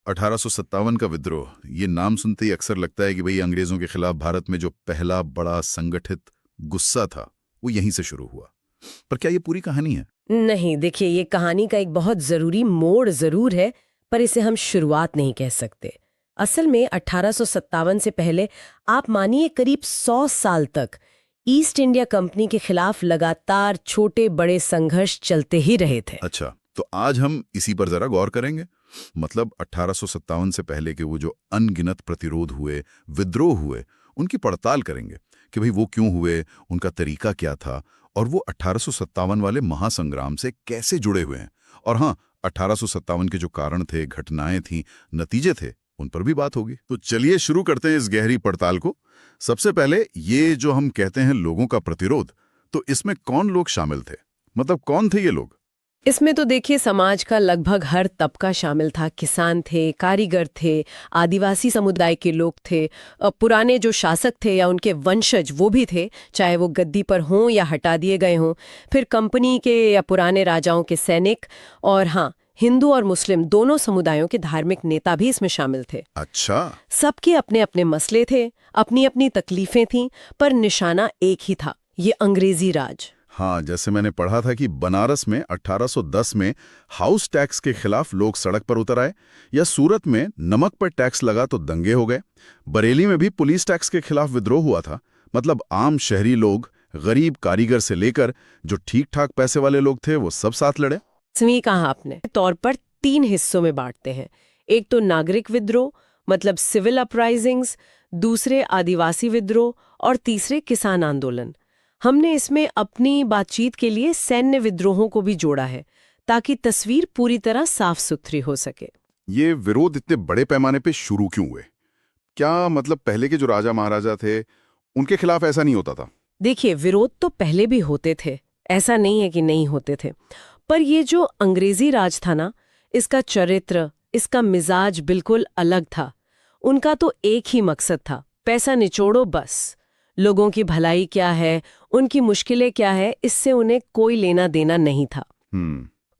1857 का विद्रोह, ये नाम सुनते ही अक्सर लगता है कि भाई अंग्रेजों के खिलाफ भारत में जो पहला बड़ा संगठित गुस्सा था वो यहीं से शुरू हुआ। पर क्या ये पूरी कहानी है? नहीं, देखिए, ये कहानी का एक बहुत जरूरी मोड़ जरूर है, पर इसे हम शुरुआत नहीं कह सकते। असल में 1857 से पहले आप मानिए करीब 100 साल तक ईस्ट इंडिया कंपनी के खिलाफ लगातार छोटे बड़े संघर्ष चलते ही रहे थे। अच्छा, तो आज हम इसी पर जरा गौर करेंगे। मतलब 1857 से पहले के वो जो अनगिनत प्रतिरोध हुए, विद्रोह हुए, उनकी पड़ताल करेंगे कि भाई वो क्यों हुए, उनका तरीका क्या था और वो 1857 वाले महासंग्राम से कैसे जुड़े हुए हैं। और हाँ, 1857 के जो कारण थे, घटनाएं थीं, नतीजे थे, उन पर भी बात होगी। तो चलिए शुरू करते हैं इस गहरी पड़ताल को। सबसे पहले ये जो हम कहते हैं लोगों का प्रतिरोध, तो इसमें कौन लोग शामिल थे? मतलब कौन थे ये लोग? इसमें तो देखिए समाज का लगभग हर तबका शामिल था। किसान थे, कारीगर थे, आदिवासी समुदाय के लोग थे, पुराने जो शासक थे या उनके वंशज वो भी थे, चाहे वो गद्दी पर हों या हटा दिए गए हों, फिर कंपनी के या पुराने राजाओं के सैनिक, और हाँ, हिंदू और मुस्लिम दोनों समुदायों के धार्मिक नेता भी इसमें शामिल थे। अच्छा। सबके अपने अपने मसले थे, अपनी अपनी तकलीफें थीं, पर निशाना एक ही था, ये अंग्रेजी राज। हाँ, जैसे मैंने पढ़ा था कि बनारस में 1810 में हाउस टैक्स के खिलाफ लोग सड़क पर उतर आए, या सूरत में नमक पर टैक्स लगा तो दंगे हो गए। बरेली में भी पुलिस टैक्स के खिलाफ विद्रोह हुआ था। मतलब आम शहरी लोग, गरीब कारीगर से लेकर जो ठीक ठाक पैसे वाले लोग थे, वो सब साथ लड़े। सही कहा आपने। तौर पर 3 हिस्सों में बांटते हैं। एक तो नागरिक विद्रोह, मतलब सिविल अपराइजिंग्स, दूसरे आदिवासी विद्रोह और तीसरे किसान आंदोलन। हमने इसमें अपनी बातचीत के लिए सैन्य विद्रोहों को भी जोड़ा है, ताकि तस्वीर पूरी तरह साफ सुथरी हो सके। ये विरोध इतने बड़े पैमाने पे शुरू क्यों हुए? क्या मतलब पहले के जो राजा महाराजा थे, उनके खिलाफ ऐसा नहीं होता था? देखिए, विरोध तो पहले भी होते थे, ऐसा नहीं है कि नहीं होते थे, पर ये जो अंग्रेजी राज था ना, इसका चरित्र, इसका मिजाज बिल्कुल अलग था। उनका तो एक ही मकसद था, पैसा निचोड़ो बस। लोगों की भलाई क्या है, उनकी मुश्किलें क्या है, इससे उन्हें कोई लेना देना नहीं था।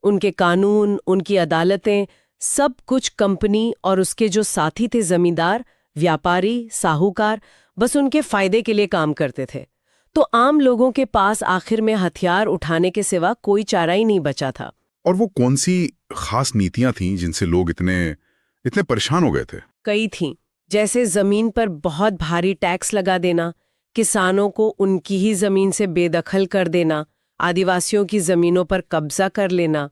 उनके कानून, उनकी अदालतें, सब कुछ कंपनी और उसके जो साथी थे, जमींदार, व्यापारी, साहूकार, बस उनके फायदे के लिए काम करते थे। तो आम लोगों के पास आखिर में हथियार उठाने के सिवा कोई चारा ही नहीं बचा था। और वो कौन सी खास नीतियां थीं जिनसे लोग इतने इतने परेशान हो गए थे? कई थीं, जैसे जमीन पर बहुत भारी टैक्स लगा देना, किसानों को उनकी ही जमीन से बेदखल कर देना, आदिवासियों की जमीनों पर कब्जा कर लेना।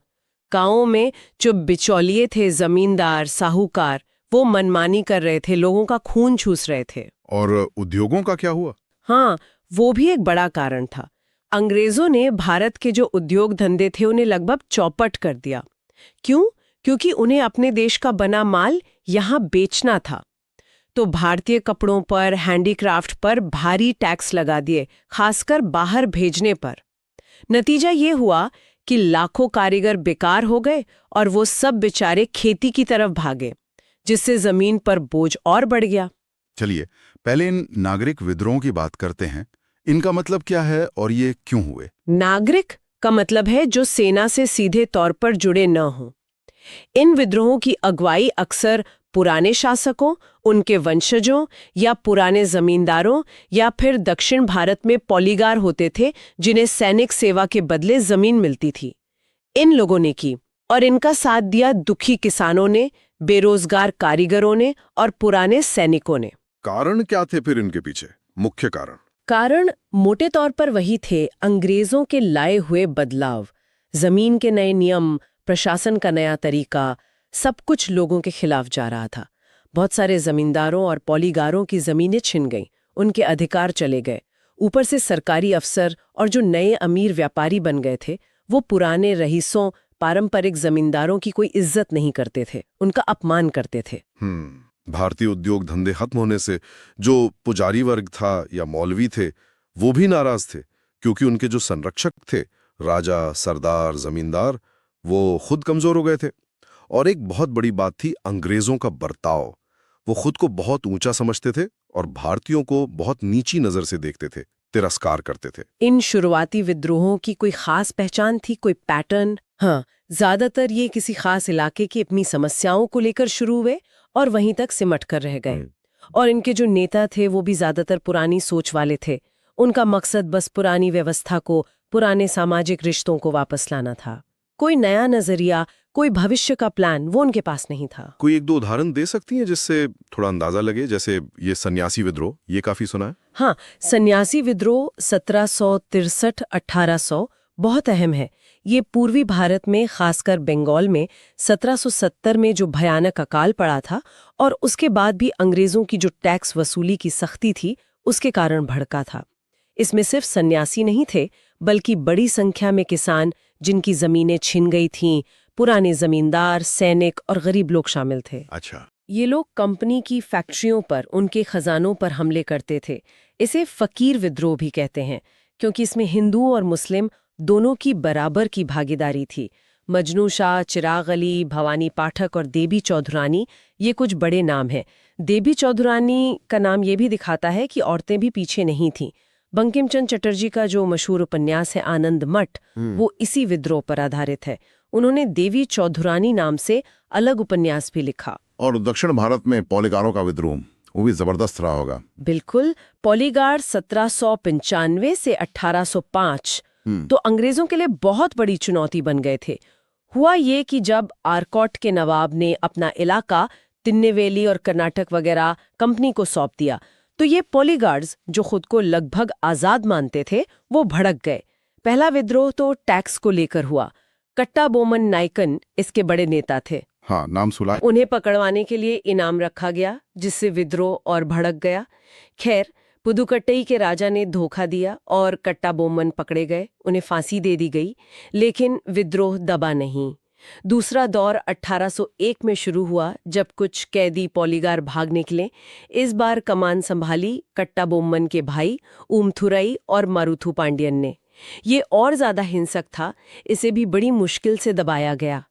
गांवों में जो बिचौलिए थे, जमींदार, साहूकार, वो मनमानी कर रहे थे, लोगों का खून चूस रहे थे। और उद्योगों का क्या हुआ? हाँ, वो भी एक बड़ा कारण था। अंग्रेजों ने भारत के जो उद्योग धंधे थे उन्हें लगभग चौपट कर दिया। क्यों? क्योंकि उन्हें अपने देश का बना माल यहाँ बेचना था। तो भारतीय कपड़ों पर, हैंडीक्राफ्ट पर भारी टैक्स लगा दिए, खासकर बाहर भेजने पर। नतीजा ये हुआ कि लाखों कारीगर बेकार हो गए और वो सब बेचारे खेती की तरफ भागे, जिससे जमीन पर बोझ और बढ़ गया। चलिए पहले इन नागरिक विद्रोहों की बात करते हैं। इनका मतलब क्या है और ये क्यों हुए? नागरिक का मतलब है जो सेना से सीधे तौर पर जुड़े न हों। इन विद्रोहों की अगुवाई अक्सर पुराने शासकों, उनके वंशजों या पुराने जमींदारों या फिर दक्षिण भारत में पॉलीगार होते थे, जिन्हें सैनिक सेवा के बदले जमीन मिलती थी। इन लोगों ने की, और इनका साथ दिया दुखी किसानों ने, बेरोजगार कारीगरों ने और पुराने सैनिकों ने। कारण क्या थे फिर इनके पीछे, मुख्य कारण? कारण मोटे तौर पर वही थे, अंग्रेजों के लाए हुए बदलाव, जमीन के नए नियम, प्रशासन का नया तरीका, सब कुछ लोगों के खिलाफ जा रहा था। बहुत सारे जमींदारों और पॉलीगारों की जमीनें छिन गईं, उनके अधिकार चले गए। ऊपर से सरकारी अफसर और जो नए अमीर व्यापारी बन गए थे, वो पुराने रईसों, पारंपरिक जमींदारों की कोई इज्जत नहीं करते थे, उनका अपमान करते थे। भारतीय उद्योग धंधे खत्म होने से जो पुजारी वर्ग था या मौलवी थे, वो भी नाराज थे, क्योंकि उनके जो संरक्षक थे, राजा, सरदार, जमींदार, वो खुद कमजोर हो गए थे। और एक बहुत बड़ी बात थी अंग्रेजों का बर्ताव। वो खुद को बहुत ऊंचा समझते थे और भारतीयों को बहुत नीची नजर से देखते थे, तिरस्कार करते थे। इन शुरुआती विद्रोहों की कोई खास पहचान थी, कोई पैटर्न? हाँ, ज्यादातर ये किसी खास इलाके की अपनी समस्याओं को लेकर शुरू हुए और वहीं तक सिमट कर रह गए। और इनके जो नेता थे वो भी ज्यादातर पुरानी सोच वाले थे। उनका मकसद बस पुरानी व्यवस्था को, पुराने सामाजिक रिश्तों को वापस लाना था। कोई नया नजरिया, कोई भविष्य का प्लान वो उनके पास नहीं था। कोई एक दो उदाहरण दे सकती हैं जिससे थोड़ा अंदाजा लगे? जैसे ये सन्यासी विद्रोह, ये काफी सुना है। हाँ, सन्यासी विद्रोह 1763-1800 बहुत अहम है। ये पूर्वी भारत में, खासकर बंगाल में 1770 में जो भयानक अकाल पड़ा था और उसके बाद भी अंग्रेजों की जो टैक्स वसूली की सख्ती थी उसके कारण भड़का था। इसमें सिर्फ सन्यासी नहीं थे, बल्कि बड़ी संख्या में किसान जिनकी जमीनें छिन गई थीं, पुराने जमींदार, सैनिक और गरीब लोग शामिल थे। अच्छा। ये लोग कंपनी की फैक्ट्रियों पर, उनके खजानों पर हमले करते थे। इसे फकीर विद्रोह भी कहते हैं, क्योंकि इसमें हिंदू और मुस्लिम दोनों की बराबर की भागीदारी थी। मजनू शाह, चिराग अली, भवानी पाठक और देबी चौधुरानी ये कुछ बड़े नाम हैं। देबी चौधुरानी का नाम ये भी दिखाता है कि औरतें भी पीछे नहीं थीं। बंकिम चंद्र चटर्जी का जो मशहूर उपन्यास है आनंद मठ, वो इसी विद्रोह पर आधारित है। उन्होंने देवी चौधुरानी नाम से अलग उपन्यास भी लिखा। और दक्षिण भारत में पॉलीगारों का विद्रोह, वो भी जबरदस्त रहा होगा। बिल्कुल, पॉलीगार 1795 से 1805 तो अंग्रेजों के लिए बहुत बड़ी चुनौती बन गए थे। हुआ ये कि जब आरकॉट के नवाब ने अपना इलाका तिन्नेवेली और कर्नाटक वगैरह कंपनी को सौंप दिया, तो ये पॉलीगार्ड्स जो खुद को लगभग आजाद मानते थे वो भड़क गए। पहला विद्रोह तो टैक्स को लेकर हुआ। कट्टा बोमन नायकन इसके बड़े नेता थे। हाँ, नाम सुना है। उन्हें पकड़वाने के लिए इनाम रखा गया, जिससे विद्रोह और भड़क गया। खैर, पुदुकट्टई के राजा ने धोखा दिया और कट्टा बोमन पकड़े गए, उन्हें फांसी दे दी गई, लेकिन विद्रोह दबा नहीं। दूसरा दौर 1801 में शुरू हुआ, जब कुछ कैदी पॉलीगार भाग निकले। इस बार कमान संभाली कट्टा बोमन के भाई ऊमथुरई और मारुथु पांड्यन ने। ये और ज्यादा हिंसक था, इसे भी बड़ी मुश्किल से दबाया गया।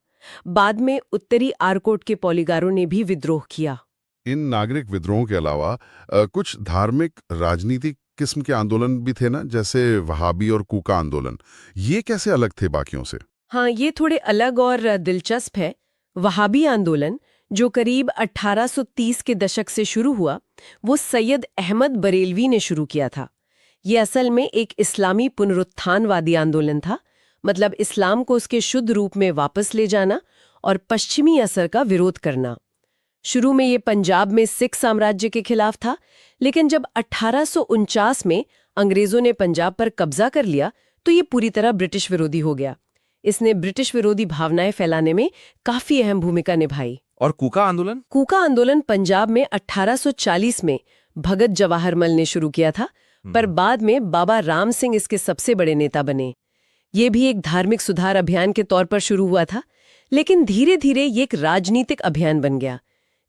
बाद में उत्तरी आरकोट के पॉलीगारों ने भी विद्रोह किया। इन नागरिक विद्रोहों के अलावा कुछ धार्मिक राजनीतिक किस्म के आंदोलन भी थे ना, जैसे वहाबी और कूका आंदोलन। ये कैसे अलग थे बाकियों से? हाँ, ये थोड़े अलग और दिलचस्प है। वहाबी आंदोलन जो करीब 1830 के दशक से शुरू हुआ, वो सैयद अहमद बरेलवी ने शुरू किया था। ये असल में एक इस्लामी पुनरुत्थानवादी आंदोलन था, मतलब इस्लाम को उसके शुद्ध रूप में वापस ले जाना और पश्चिमी असर का विरोध करना। शुरू में ये पंजाब में सिख साम्राज्य के खिलाफ था, लेकिन जब 1849 में अंग्रेजों ने पंजाब पर कब्जा कर लिया तो ये पूरी तरह ब्रिटिश विरोधी हो गया। इसने ब्रिटिश विरोधी भावनाएं फैलाने में काफी अहम भूमिका निभाई। और कूका आंदोलन? कूका आंदोलन पंजाब में 1840 में भगत जवाहरमल ने शुरू किया था, पर बाद में बाबा राम सिंह इसके सबसे बड़े नेता बने। ये भी एक धार्मिक सुधार अभियान के तौर पर शुरू हुआ था, लेकिन धीरे धीरे ये एक राजनीतिक अभियान बन गया।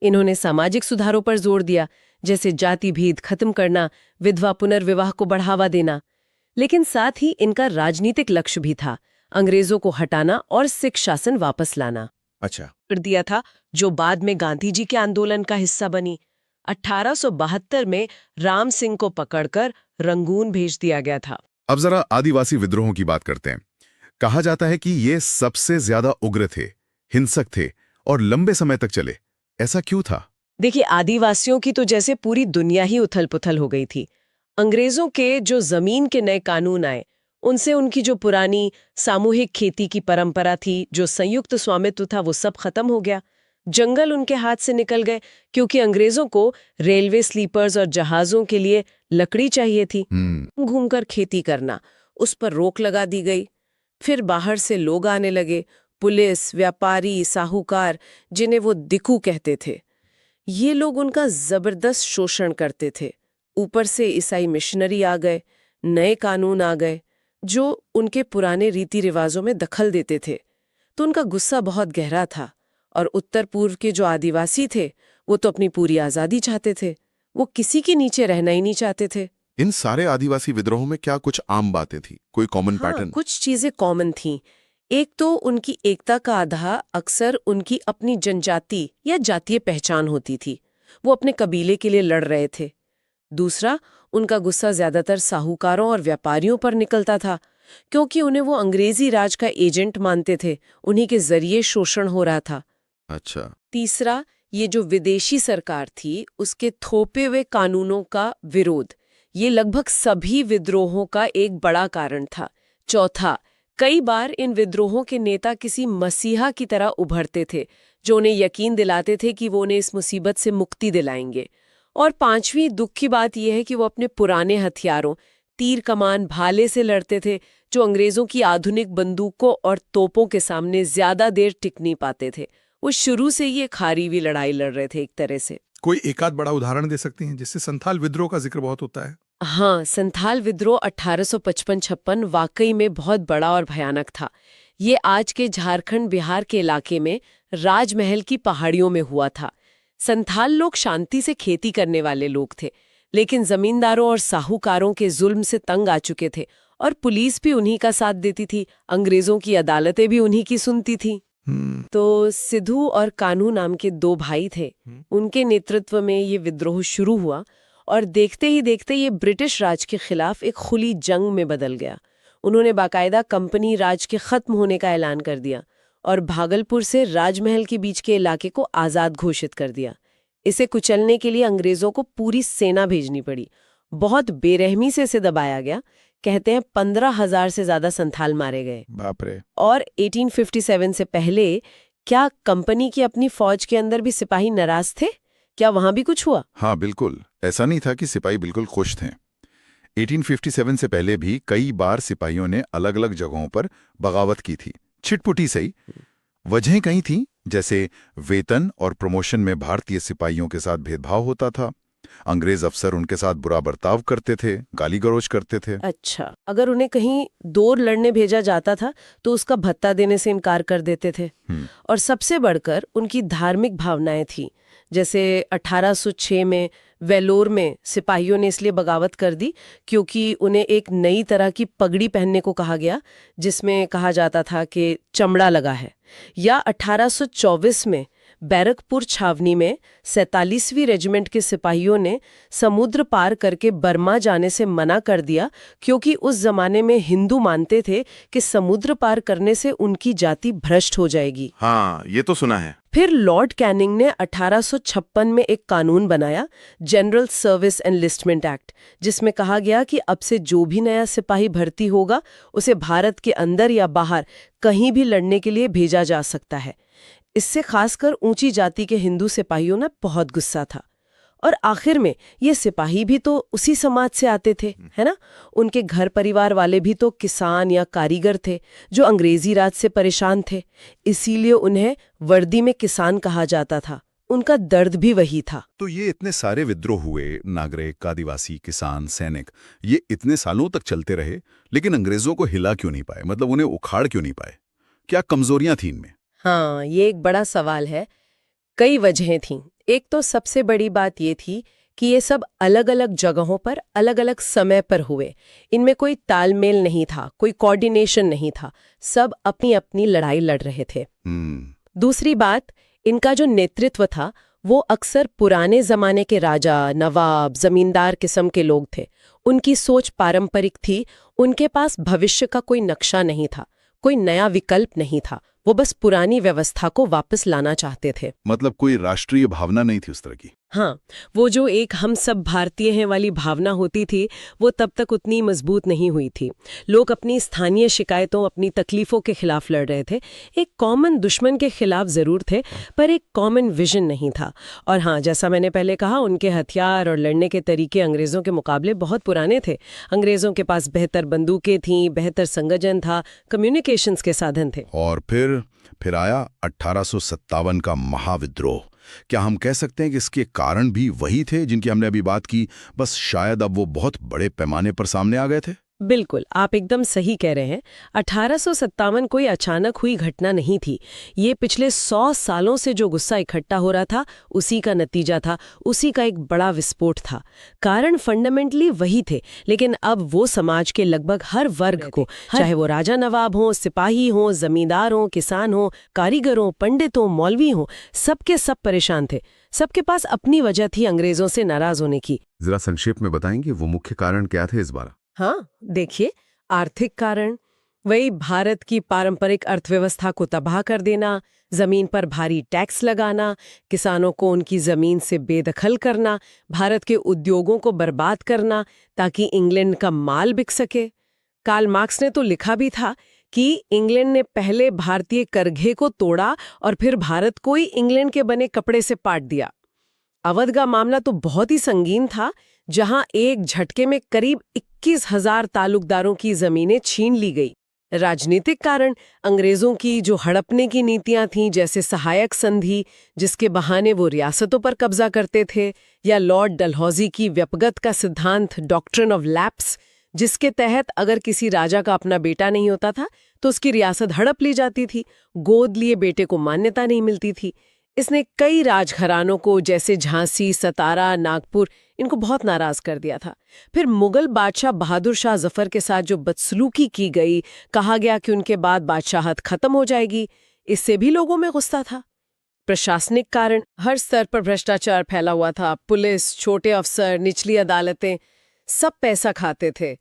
इन्होंने सामाजिक सुधारों पर जोर दिया, जैसे जाति भेद खत्म करना, विधवा पुनर्विवाह को बढ़ावा देना। लेकिन साथ ही इनका राजनीतिक लक्ष्य भी था, अंग्रेजों को हटाना और सिख शासन वापस लाना। अच्छा। कर दिया था, जो बाद में गांधी जी के आंदोलन का हिस्सा बनी। 1872 में राम सिंह को पकड़कर रंगून भेज दिया गया था। अब जरा आदिवासी विद्रोहों की बात करते हैं। कहा जाता है कि ये सबसे ज्यादा उग्र थे, हिंसक थे और लंबे समय तक चले। ऐसा क्यों था? देखिए, आदिवासियों की तो जैसे पूरी दुनिया ही उथल-पुथल हो गई थी। अंग्रेजों के जो जमीन के नए कानून आए, उनसे उनकी जो पुरानी सामूहिक खेती की परंपरा थी, जो संयुक्त स्वामित्व था, वो सब खत्म हो गया। जंगल उनके हाथ से निकल गए, क्योंकि अंग्रेजों को रेलवे स्लीपर्स और जहाजों के लिए लकड़ी चाहिए थी। घूमकर खेती करना, उस पर रोक लगा दी गई। फिर बाहर से लोग आने लगे, पुलिस, व्यापारी, साहूकार, जिन्हें वो दिकू कहते थे। ये लोग उनका जबरदस्त शोषण करते थे। ऊपर से ईसाई मिशनरी आ गए, नए कानून आ गए जो उनके पुराने रीति रिवाजों में दखल देते थे। तो उनका गुस्सा बहुत गहरा था। और उत्तर पूर्व के जो आदिवासी थे, वो तो अपनी पूरी आज़ादी चाहते थे। वो किसी के नीचे रहना ही नहीं चाहते थे। इन सारे आदिवासी विद्रोहों में क्या कुछ आम बातें थी, कोई कॉमन पैटर्न? कुछ चीजें कॉमन थीं। एक तो उनकी एकता का आधार अक्सर उनकी अपनी जनजाति या जातीय पहचान होती थी। वो अपने कबीले के लिए लड़ रहे थे। दूसरा, उनका गुस्सा ज्यादातर साहूकारों और व्यापारियों पर निकलता था, क्योंकि उन्हें वो अंग्रेजी राज का एजेंट मानते थे, उन्हीं के जरिए शोषण हो रहा था। अच्छा। तीसरा, ये जो विदेशी सरकार थी उसके थोपे हुए कानूनों का विरोध, ये लगभग सभी विद्रोहों का एक बड़ा कारण था। चौथा, कई बार इन विद्रोहों के नेता किसी मसीहा की तरह उभरते थे जो उन्हें यकीन दिलाते थे कि वो उन्हें इस मुसीबत से मुक्ति दिलाएंगे। और पांचवी दुख की बात यह है कि वो अपने पुराने हथियारों, तीर कमान भाले से लड़ते थे, जो अंग्रेजों की आधुनिक बंदूकों और तोपों के सामने ज्यादा देर टिक नहीं पाते थे। वो शुरू से ही एक हारी हुई लड़ाई लड़ रहे थे एक तरह से। कोई एक आध बड़ा उदाहरण दे सकती हैं जिससे संथाल विद्रोह का जिक्र बहुत होता है? हाँ, संथाल विद्रोह 1855-56 वाकई में बहुत बड़ा और भयानक था। ये आज के झारखंड बिहार के इलाके में राजमहल की पहाड़ियों में हुआ था। संथाल लोग शांति से खेती करने वाले लोग थे, लेकिन जमींदारों और साहूकारों के जुल्म से तंग आ चुके थे और पुलिस भी उन्हीं का साथ देती थी, अंग्रेजों की अदालतें भी उन्हीं की सुनती थी। तो सिद्धू और कान्हू नाम के दो भाई थे, उनके नेतृत्व में ये विद्रोह शुरू हुआ और देखते ही देखते ये ब्रिटिश राज के खिलाफ एक खुली जंग में बदल गया। उन्होंने बाकायदा कंपनी राज के खत्म होने का ऐलान कर दिया और भागलपुर से राजमहल के बीच के इलाके को आज़ाद घोषित कर दिया। इसे कुचलने के लिए अंग्रेजों को पूरी सेना भेजनी पड़ी। बहुत बेरहमी से इसे दबाया गया। कहते हैं 15,000 से ज्यादा संथाल मारे गए। बाप रे। और 1857 से पहले क्या कंपनी की अपनी फौज के अंदर भी सिपाही नाराज थे? क्या वहां भी कुछ हुआ? हाँ बिल्कुल, ऐसा नहीं था कि सिपाही बिल्कुल खुश थे। 1857 से पहले भी कई बार सिपाहियों ने अलग अलग जगहों पर बगावत की थी, छिटपुटी सही। वजहें कई थीं, जैसे वेतन और प्रमोशन में भारतीय सिपाहियों के साथ भेदभाव होता था, अंग्रेज अफसर उनके साथ बुरा बर्ताव करते थे, गाली गलौज करते थे। अच्छा, अगर उन्हें कहीं दूर लड़ने भेजा जाता था तो उसका भत्ता देने से इनकार कर देते थे। और सबसे बढ़कर उनकी धार्मिक भावनाएं थी। जैसे 1806 में वेलोर में सिपाहियों ने इसलिए बगावत कर दी क्योंकि उन्हें एक नई तरह की पगड़ी पहनने को कहा गया, जिसमें कहा जाता था कि चमड़ा लगा है। या 1824 में बैरकपुर छावनी में 47वीं रेजिमेंट के सिपाहियों ने समुद्र पार करके बर्मा जाने से मना कर दिया क्योंकि उस जमाने में हिंदू मानते थे कि समुद्र पार करने से उनकी जाति भ्रष्ट हो जाएगी। हाँ, ये तो सुना है। फिर लॉर्ड कैनिंग ने 1856 में एक कानून बनाया, जनरल सर्विस एनलिस्टमेंट एक्ट, जिसमें कहा गया कि अब से जो भी नया सिपाही भर्ती होगा उसे भारत के अंदर या बाहर कहीं भी लड़ने के लिए भेजा जा सकता है। इससे खासकर ऊंची जाति के हिंदू सिपाहियों ने बहुत गुस्सा था। और आखिर में ये सिपाही भी तो उसी समाज से आते थे, है ना? उनके घर परिवार वाले भी तो किसान या कारीगर थे जो अंग्रेजी राज से परेशान थे, इसीलिए उन्हें वर्दी में किसान कहा जाता था। उनका दर्द भी वही था। तो ये इतने सारे विद्रोह हुए, नागरिक, आदिवासी, किसान, सैनिक, ये इतने सालों तक चलते रहे, लेकिन अंग्रेजों को हिला क्यों नहीं पाए? मतलब उन्हें उखाड़ क्यों नहीं पाए? क्या कमजोरियां थी इनमें? हाँ, ये एक बड़ा सवाल है। कई वजहें थीं। एक तो सबसे बड़ी बात ये थी कि ये सब अलग अलग जगहों पर अलग अलग समय पर हुए। इनमें कोई तालमेल नहीं था, कोई कोऑर्डिनेशन नहीं था, सब अपनी अपनी लड़ाई लड़ रहे थे। दूसरी बात, इनका जो नेतृत्व था वो अक्सर पुराने जमाने के राजा, नवाब, जमींदार किस्म के लोग थे। उनकी सोच पारंपरिक थी, उनके पास भविष्य का कोई नक्शा नहीं था, कोई नया विकल्प नहीं था। वो बस पुरानी व्यवस्था को वापस लाना चाहते थे। मतलब कोई राष्ट्रीय भावना नहीं थी उस तरह की। हाँ, वो जो एक हम सब भारतीय हैं वाली भावना होती थी, वो तब तक उतनी मजबूत नहीं हुई थी। लोग अपनी स्थानीय शिकायतों, अपनी तकलीफों के खिलाफ लड़ रहे थे। एक कॉमन दुश्मन के खिलाफ जरूर थे, पर एक कॉमन विजन नहीं था। और हाँ, जैसा मैंने पहले कहा, उनके हथियार और लड़ने के तरीके अंग्रेजों के मुकाबले बहुत पुराने थे। अंग्रेजों के पास बेहतर बंदूकें थीं, बेहतर संगठन था, कम्युनिकेशंस के साधन थे। और फिर आया 1857 का महाविद्रोह। क्या हम कह सकते हैं कि इसके कारण भी वही थे जिनकी हमने अभी बात की, बस शायद अब वो बहुत बड़े पैमाने पर सामने आ गए थे? बिल्कुल, आप एकदम सही कह रहे हैं। 1857 कोई अचानक हुई घटना नहीं थी। ये पिछले 100 सालों से जो गुस्सा इकट्ठा हो रहा था, उसी का नतीजा था, उसी का एक बड़ा विस्फोट था। कारण फंडामेंटली वही थे, लेकिन अब वो समाज के लगभग हर वर्ग को, चाहे वो राजा नवाब हों, सिपाही हों, जमींदार हों, किसान हों, कारीगर हों, पंडित हों, मौलवी हों, सबके सब परेशान थे। सबके पास अपनी वजह थी अंग्रेजों से नाराज होने की। जरा संक्षेप में बताएंगे वो मुख्य कारण क्या थे इस बार? हाँ, देखिए, आर्थिक कारण, वही भारत की पारंपरिक अर्थव्यवस्था को तबाह कर देना, जमीन पर भारी टैक्स लगाना, किसानों को उनकी जमीन से बेदखल करना, भारत के उद्योगों को बर्बाद करना ताकि इंग्लैंड का माल बिक सके। कार्ल मार्क्स ने तो लिखा भी था कि इंग्लैंड ने पहले भारतीय करघे को तोड़ा और फिर भारत को ही इंग्लैंड के बने कपड़े से पाट दिया। अवध का मामला तो बहुत ही संगीन था, जहां एक झटके में करीब 21,000 तालुकदारों की जमीनें छीन ली गई। राजनीतिक कारण, अंग्रेजों की जो हड़पने की नीतियां थीं, जैसे सहायक संधि, जिसके बहाने वो रियासतों पर कब्जा करते थे, या लॉर्ड डलहौजी की व्यपगत का सिद्धांत डॉक्ट्रिन ऑफ लैप्स, जिसके तहत अगर किसी राजा का अपना बेटा नहीं होता था तो उसकी रियासत हड़प ली जाती थी, गोद लिए बेटे को मान्यता नहीं मिलती थी। इसने कई राजघरानों को, जैसे झांसी, सतारा, नागपुर, इनको बहुत नाराज कर दिया था। फिर मुगल बादशाह बहादुर शाह जफर के साथ जो बदसलूकी की गई, कहा गया कि उनके बाद बादशाहत खत्म हो जाएगी, इससे भी लोगों में गुस्सा था। प्रशासनिक कारण, हर स्तर पर भ्रष्टाचार फैला हुआ था। पुलिस, छोटे अफसर, निचली अदालतें, सब पैसा खाते थे।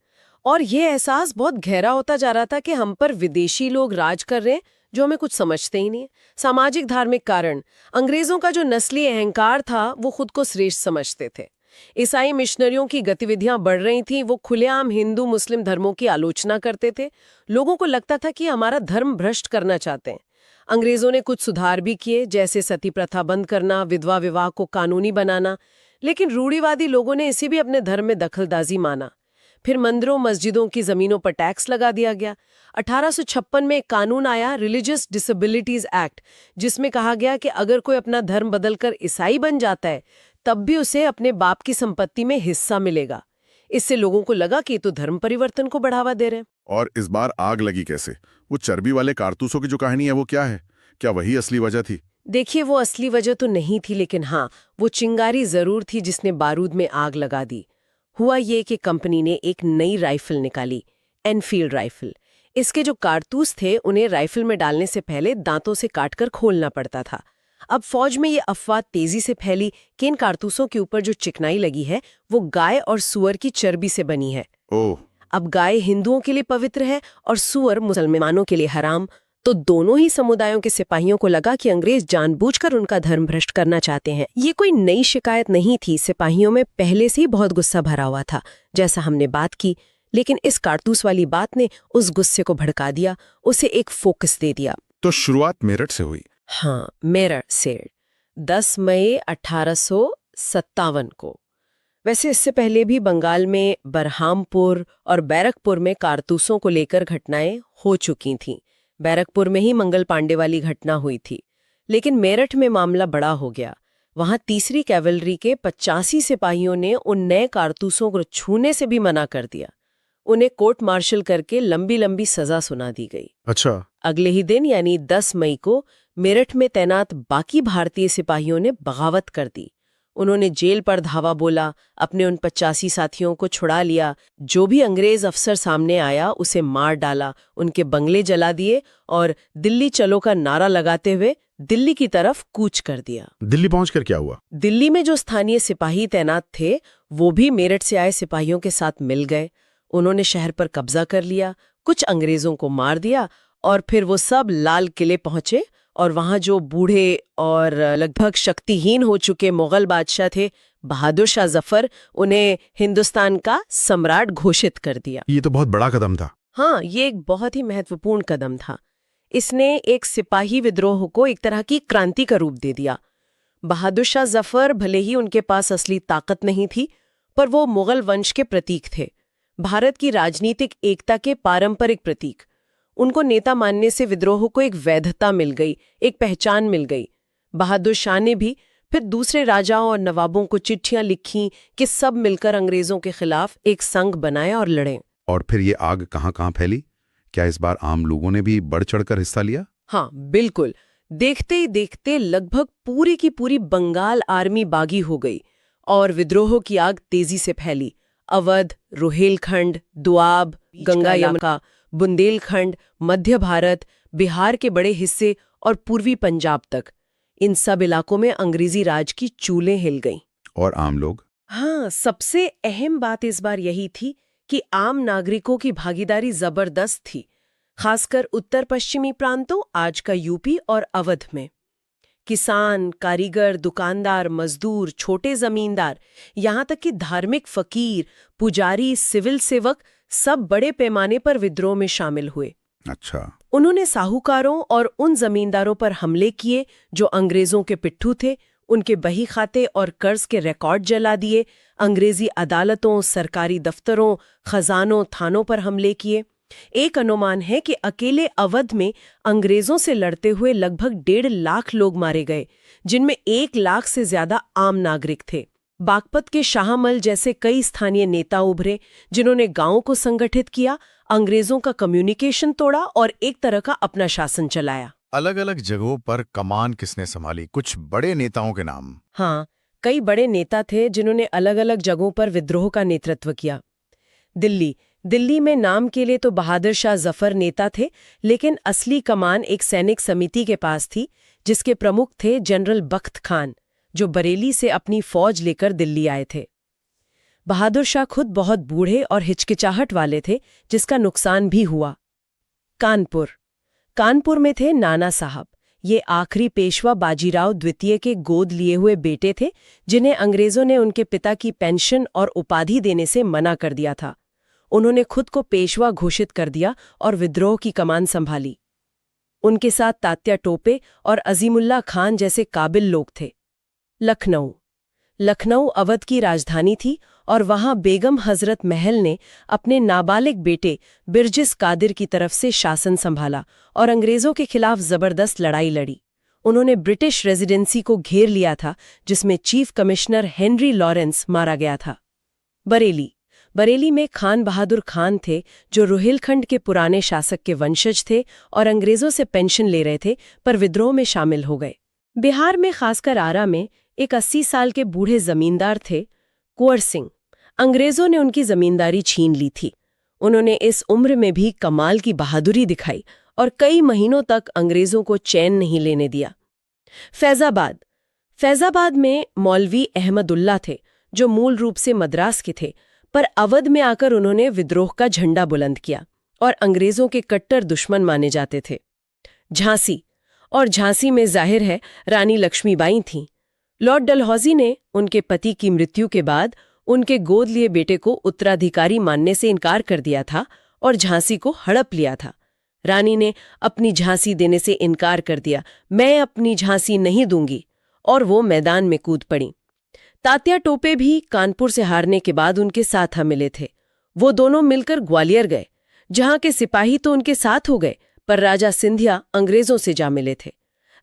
और ये एहसास बहुत गहरा होता जा रहा था कि हम पर विदेशी लोग राज कर रहे हैं जो हमें कुछ समझते ही नहीं है। सामाजिक धार्मिक कारण, अंग्रेजों का जो नस्ली अहंकार था वो खुद को श्रेष्ठ समझते थे। ईसाई मिशनरियों की गतिविधियां बढ़ रही थीं, वो खुलेआम हिंदू मुस्लिम धर्मों की आलोचना करते थे। लोगों को लगता था कि हमारा धर्म भ्रष्ट करना चाहते हैं। अंग्रेजों ने कुछ सुधार भी किए, जैसे सती प्रथा बंद करना, विधवा विवाह को कानूनी बनाना, लेकिन रूढ़िवादी लोगों ने इसे भी अपने धर्म में दखलंदाजी माना। फिर मंदिरों मस्जिदों की जमीनों पर टैक्स लगा दिया गया। 1856 में एक कानून आया, रिलीजियस डिसेबिलिटीज एक्ट, जिसमें कहा गया कि अगर कोई अपना धर्म बदलकर ईसाई बन जाता है तब भी उसे अपने बाप की संपत्ति में हिस्सा मिलेगा। इससे लोगों को लगा कि तो धर्म परिवर्तन को बढ़ावा दे रहे हैं। और इस बार आग लगी कैसे? वो चर्बी वाले कारतूसों की जो कहानी है वो क्या है? क्या वही असली वजह थी? देखिए, वो असली वजह तो नहीं थी, लेकिन हाँ, वो चिंगारी जरूर थी जिसने बारूद में आग लगा दी। हुआ ये कि कंपनी ने एक नई राइफल निकाली, एनफील्ड राइफल। इसके जो कारतूस थे उन्हें राइफल में डालने से पहले दांतों से काटकर खोलना पड़ता था। अब फौज में ये अफवाह तेजी से फैली कि इन कारतूसों के ऊपर जो चिकनाई लगी है वो गाय और सूअर की चर्बी से बनी है। ओह, अब गाय हिंदुओं के लिए पवित्र है और सूअर मुसलमानों के लिए हराम। तो दोनों ही समुदायों के सिपाहियों को लगा कि अंग्रेज जानबूझकर उनका धर्म भ्रष्ट करना चाहते हैं। ये कोई नई शिकायत नहीं थी, सिपाहियों में पहले से ही बहुत गुस्सा भरा हुआ था, जैसा हमने बात की। लेकिन इस कारतूस वाली बात ने उस गुस्से को भड़का दिया, उसे एक फोकस दे दिया। तो शुरुआत मेरठ से हुई। हाँ, मेरठ से 10 मई 1857 को। वैसे इससे पहले भी बंगाल में बरहामपुर और बैरकपुर में कारतूसों को लेकर घटनाएं हो चुकी थीं। बैरकपुर में ही मंगल पांडे वाली घटना हुई थी, लेकिन मेरठ में मामला बड़ा हो गया। वहां तीसरी कैवलरी के 85 सिपाहियों ने उन नए कारतूसों को छूने से भी मना कर दिया। उन्हें कोर्ट मार्शल करके लंबी लंबी सजा सुना दी गई। अच्छा। अगले ही दिन यानी 10 मई को मेरठ में तैनात बाकी भारतीय सिपाहियों ने बगावत कर दी। उन्होंने जेल पर धावा बोला, अपने उन 85 साथियों को छुड़ा लिया। जो भी अंग्रेज अफसर सामने आया उसे मार डाला, उनके बंगले जला दिए और दिल्ली चलो का नारा लगाते हुए दिल्ली की तरफ कूच कर दिया। दिल्ली पहुंचकर क्या हुआ? दिल्ली में जो स्थानीय सिपाही तैनात थे वो भी मेरठ से आए सिपाहियों के साथ मिल गए। उन्होंने शहर पर कब्जा कर लिया, कुछ अंग्रेजों को मार दिया और फिर वो सब लाल किले पहुंचे और वहां जो बूढ़े और लगभग शक्तिहीन हो चुके मुगल बादशाह थे बहादुर शाह जफर, उन्हें हिंदुस्तान का सम्राट घोषित कर दिया। ये तो बहुत बड़ा कदम था। हाँ, ये एक बहुत ही महत्वपूर्ण कदम था। इसने एक सिपाही विद्रोह को एक तरह की क्रांति का रूप दे दिया। बहादुर शाह जफर भले ही उनके पास असली ताकत नहीं थी, पर वो मुगल वंश के प्रतीक थे, भारत की राजनीतिक एकता के पारंपरिक प्रतीक। उनको नेता मानने से विद्रोह को एक वैधता मिल गई, एक पहचान मिल गई। बहादुर शाह ने भी फिर दूसरे राजाओं और नवाबों को चिट्ठियां लिखीं कि सब मिलकर अंग्रेजों के खिलाफ एक संघ बनाएं और लड़ें। और फिर ये आग कहाँ-कहाँ फैली? क्या इस बार आम लोगों ने भी बढ़ चढ़कर हिस्सा लिया? हाँ, बिल्कुल। देखते ही देखते लगभग पूरी की पूरी बंगाल आर्मी बागी हो गई और विद्रोह की आग तेजी से फैली। अवध, रोहेलखंड, दोआब, गंगा यमुना, बुंदेलखंड, मध्य भारत, बिहार के बड़े हिस्से और पूर्वी पंजाब तक, इन सब इलाकों में अंग्रेजी राज की चूलें हिल गईं। और आम लोग? हाँ, सबसे अहम बात इस बार यही थी कि आम नागरिकों की भागीदारी जबरदस्त थी, खासकर उत्तर पश्चिमी प्रांतों, आज का यूपी और अवध में। किसान, कारीगर, दुकानदार, मजदूर, छोटे जमींदार, यहाँ तक कि धार्मिक फकीर, पुजारी, सिविल सेवक सब बड़े पैमाने पर विद्रोह में शामिल हुए। अच्छा। उन्होंने साहूकारों और उन जमींदारों पर हमले किए जो अंग्रेजों के पिट्ठू थे, उनके बही खाते और कर्ज के रिकॉर्ड जला दिए, अंग्रेजी अदालतों, सरकारी दफ्तरों, खजानों, थानों पर हमले किए। एक अनुमान है कि अकेले अवध में अंग्रेजों से लड़ते हुए लगभग 1.5 लाख लोग मारे गए, जिनमें 1 लाख से ज्यादा आम नागरिक थे। बागपत के शाहमल जैसे कई स्थानीय नेता उभरे, जिन्होंने गांवों को संगठित किया, अंग्रेजों का कम्युनिकेशन तोड़ा और एक तरह का अपना शासन चलाया। अलग अलग जगहों पर कमान किसने संभाली? कुछ बड़े नेताओं के नाम। हाँ, कई बड़े नेता थे जिन्होंने अलग अलग जगहों पर विद्रोह का नेतृत्व किया। दिल्ली में नाम के लिए तो बहादुर शाह जफर नेता थे, लेकिन असली कमान एक सैनिक समिति के पास थी, जिसके प्रमुख थे जनरल बख्त खान, जो बरेली से अपनी फौज लेकर दिल्ली आए थे। बहादुर शाह खुद बहुत बूढ़े और हिचकिचाहट वाले थे, जिसका नुकसान भी हुआ। कानपुर में थे नाना साहब। ये आखिरी पेशवा बाजीराव द्वितीय के गोद लिए हुए बेटे थे, जिन्हें अंग्रेजों ने उनके पिता की पेंशन और उपाधि देने से मना कर दिया था। उन्होंने खुद को पेशवा घोषित कर दिया और विद्रोह की कमान संभाली। उनके साथ तात्या टोपे और अजीमुल्ला खान जैसे काबिल लोग थे। लखनऊ अवध की राजधानी थी और वहां बेगम हजरत महल ने अपने नाबालिग बेटे बिरजिस कादिर की तरफ से शासन संभाला और अंग्रेजों के खिलाफ जबरदस्त लड़ाई लड़ी। उन्होंने ब्रिटिश रेजिडेंसी को घेर लिया था, जिसमें चीफ कमिश्नर हेनरी लॉरेंस मारा गया था। बरेली में खान बहादुर खान थे, जो रोहिलखंड के पुराने शासक के वंशज थे और अंग्रेजों से पेंशन ले रहे थे, पर विद्रोह में शामिल हो गए। बिहार में, खासकर आरा में, एक 80 साल के बूढ़े जमींदार थे, कुंवर सिंह। अंग्रेजों ने उनकी जमींदारी छीन ली थी। उन्होंने इस उम्र में भी कमाल की बहादुरी दिखाई और कई महीनों तक अंग्रेजों को चैन नहीं लेने दिया। फैजाबाद में मौलवी अहमदुल्ला थे, जो मूल रूप से मद्रास के थे, पर अवध में आकर उन्होंने विद्रोह का झंडा बुलंद किया और अंग्रेजों के कट्टर दुश्मन माने जाते थे। झांसी में जाहिर है रानी लक्ष्मीबाई थीं। लॉर्ड डलहौजी ने उनके पति की मृत्यु के बाद उनके गोद लिए बेटे को उत्तराधिकारी मानने से इनकार कर दिया था और झांसी को हड़प लिया था। रानी ने अपनी झांसी देने से इनकार कर दिया, मैं अपनी झांसी नहीं दूंगी, और वो मैदान में कूद पड़ी। तात्या टोपे भी कानपुर से हारने के बाद उनके साथ मिले थे। वो दोनों मिलकर ग्वालियर गए, जहां के सिपाही तो उनके साथ हो गए, पर राजा सिंधिया अंग्रेजों से जा मिले थे।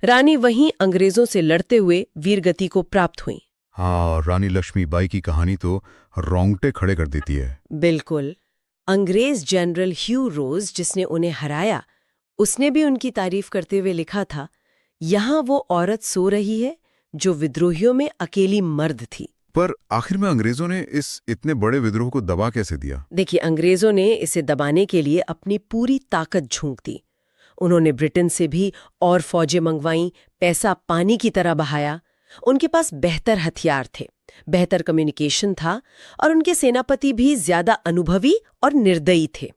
रानी वहीं अंग्रेजों से लड़ते हुए वीरगति को प्राप्त हुई। हाँ, रानी लक्ष्मीबाई की कहानी तो रोंगटे खड़े कर देती है। बिल्कुल। अंग्रेज जनरल ह्यू रोज, जिसने उन्हें हराया, उसने भी उनकी तारीफ करते हुए लिखा था, यहाँ वो औरत सो रही है जो विद्रोहियों में अकेली मर्द थी। पर आखिर में अंग्रेजों ने इस इतने बड़े विद्रोह को दबा कैसे दिया? देखिए, अंग्रेजों ने इसे दबाने के लिए अपनी पूरी ताकत झोंक दी। उन्होंने ब्रिटेन से भी और फौजें मंगवाईं, पैसा पानी की तरह बहाया। उनके पास बेहतर हथियार थे, बेहतर कम्युनिकेशन था और उनके सेनापति भी ज्यादा अनुभवी और निर्दयी थे।